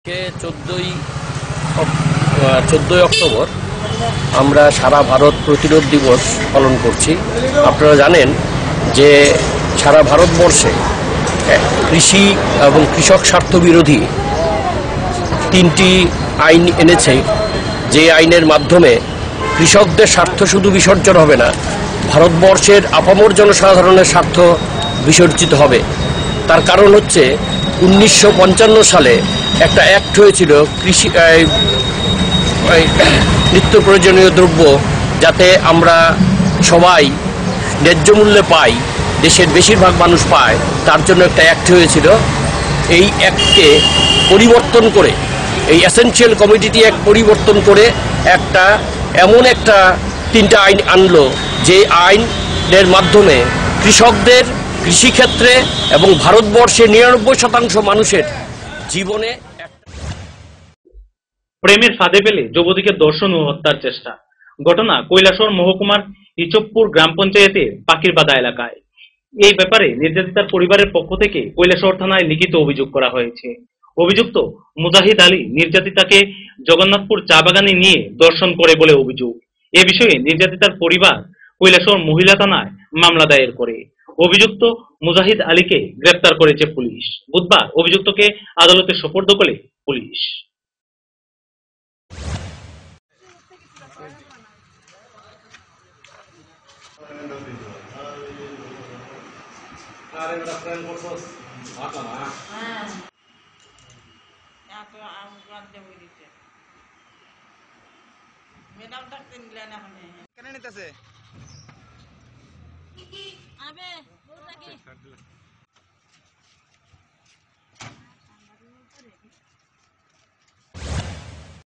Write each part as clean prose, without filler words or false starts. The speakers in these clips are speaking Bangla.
14 অক্টোবর আমরা সারা ভারত প্রতিরোধ দিবস পালন করছি। আপনারা জানেন যে সারা ভারতবর্ষে কৃষি এবং কৃষক স্বার্থ বিরোধী 3টি আইন এনেছে, যে আইনের মাধ্যমে কৃষকদের স্বার্থ শুধু বিসর্জন হবে না, ভারতবর্ষের আপামর জনসাধারণের স্বার্থ বিসর্জিত হবে। তার কারণ হচ্ছে 1955 সালে একটা অ্যাক্ট হয়েছিল কৃষি নিত্য প্রয়োজনীয় দ্রব্য যাতে আমরা সবাই ন্যায্য মূল্যে পাই, দেশের বেশিরভাগ মানুষ পায়, তার জন্য একটা অ্যাক্ট হয়েছিল। এই অ্যাক্টকে পরিবর্তন করে, এই এসেনশিয়াল কমোডিটি অ্যাক্ট পরিবর্তন করে এমন একটা 3টা আইন আনলো, যে আইনের মাধ্যমে কৃষকদের কৃষিক্ষেত্রে এবং ভারতবর্ষের 99% মানুষের জীবনে প্রেমের ফাঁদে ফেলে যুবতীকে ধর্ষণ ও হত্যার চেষ্টা। ঘটনা কৈলাসহর মহকুমার ইচবপুর গ্রাম পঞ্চায়েতের পাখিরবাদা এলাকায়। এই ব্যাপারে নির্যাতিতার পরিবারের পক্ষ থেকে কৈলাসহর থানায় লিখিত অভিযোগ করা হয়েছে। অভিযুক্ত মুজাহিদ আলী নির্যাতিতাকে জগন্নাথপুর চা বাগানে নিয়ে ধর্ষণ করে বলে অভিযোগ। এ বিষয়ে নির্যাতিতার পরিবার কৈলাসহর মহিলা থানায় মামলা দায়ের করে। অভিযুক্ত মুজাহিদ আলীকে গ্রেপ্তার করেছে পুলিশ। বুধবার অভিযুক্তকে আদালতে সোপর্দ করে পুলিশ।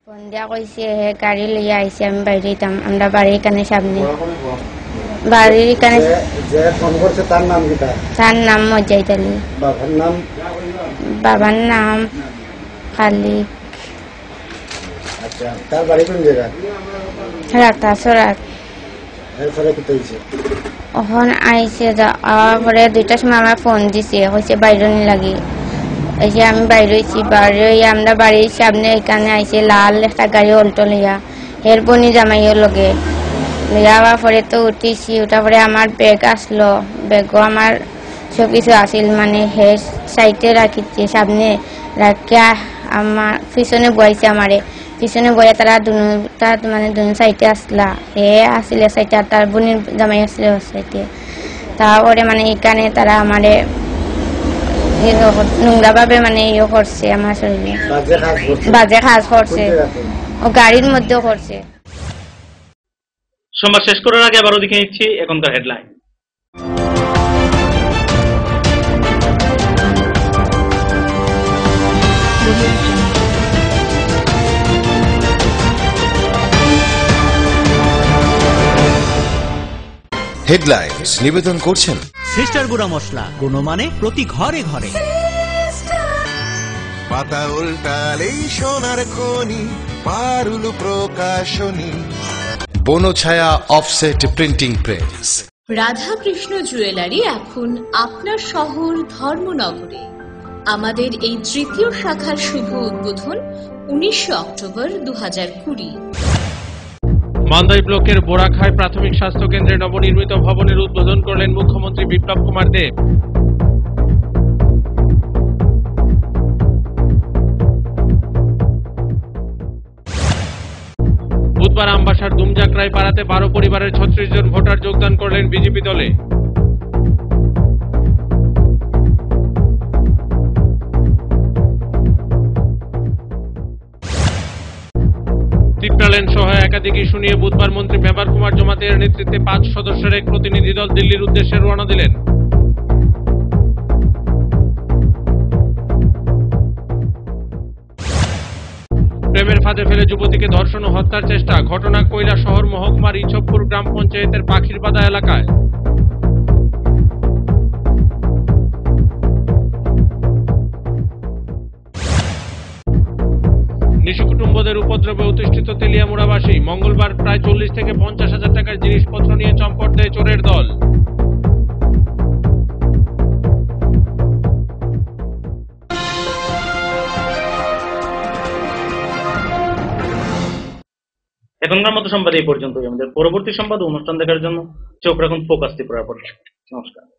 বন্দিয়া কইছে হে গাড়ি লইয়া আইছে, আমি বাইরে যেতাম, আমরা বাড়ির কানে সামনে বাড়ির কানে। তার নাম মজাহিদ আলী, বাবার নাম খালিক। রাতাছড়াত। ওখান আইছে, আওয়ার পরে 2টার সময় আমার ফোন দিছে, কইছে বাইরে নি লাগি। এই যে আমি বাইরে হয়েছি, বাইরে আমরা বাড়ির সামনে এখানে আইছে লাল একটা গাড়ি অল্টো লইয়া, এর বনি জামাইয়ের লগে যাওয়ার পরে তো উঠিছি। ওটার পরে আমার ব্যাগ আসলো, ব্যাগও আমার সব কিছু আসিল, মানে হে সাইডে রাখিছে, সামনে রাখিয়া আমার পিছনে বইছে, আমারে পিছনে বইয়া তারা মানে দুনো সাইডে আসলা, হে আসলে সাইডে, তার বনির জামাই আসলে সাইডে। তারপরে মানে এখানে তারা আমারে নোংরা ভাবে মানে ইয়ে করছে, আমার শরীরে বাজে কাজ করছে, ও গাড়ির মধ্যেও করছে। সংবাদ শেষ করার আগে আবারও দেখে নিচ্ছি এখনকার হেডলাইন। হেডলাইন্স নিবেদন করছেন সিস্টার গুঁড়া মশলা, গুণমানে প্রতি ঘরে ঘরে। পাতা উল্টালেই সোনার খনি, Parul Prakashani, Banchhaya offset printing press. Radhakrishna jewellery এখন আপনার শহর ধর্মনগরে। আমাদের এই 3য় শাখার শুভ উদ্বোধন 19 অক্টোবর 2020। মান্দাই ব্লকের বোরাখাই প্রাথমিক স্বাস্থ্য কেন্দ্রে নবনির্মিত ভবনের উদ্বোধন করলেন মুখ্যমন্ত্রী বিপ্লব কুমার দেব। বুধবার আমবাসার দুমজাকরাই পাড়াতে 12 পরিবারের 36 জন ভোটার যোগদান করলেন বিজেপি দলে। টিপটালেন সহ একাধিক ইস্যু নিয়ে বুধবার মন্ত্রী মেবার কুমার জমাতিয়ার নেতৃত্বে 5 সদস্যের এক প্রতিনিধি দল দিল্লির উদ্দেশ্যে রওনা দিলেন। প্রেমের ফাঁদে ফেলে যুবতীকে ধর্ষণ ও হত্যার চেষ্টা। ঘটনা কৈলাসহর মহকুমার ইচবপুর গ্রাম পঞ্চায়েতের পাখিরবাদা এলাকায়। নিশু কুটুম্বদের উপদ্রবে অতিষ্ঠিত তেলিয়ামুড়াবাসী। মঙ্গলবার প্রায় 40 থেকে 50 হাজার টাকার জিনিসপত্র নিয়ে চম্পট দেয় চোরের দল। এখনকার মতো সংবাদ এই পর্যন্তই। আমাদের পরবর্তী সংবাদ ও অনুষ্ঠান দেখার জন্য চোখ রাখুন ফোকাস ত্রিপুরার পর। নমস্কার।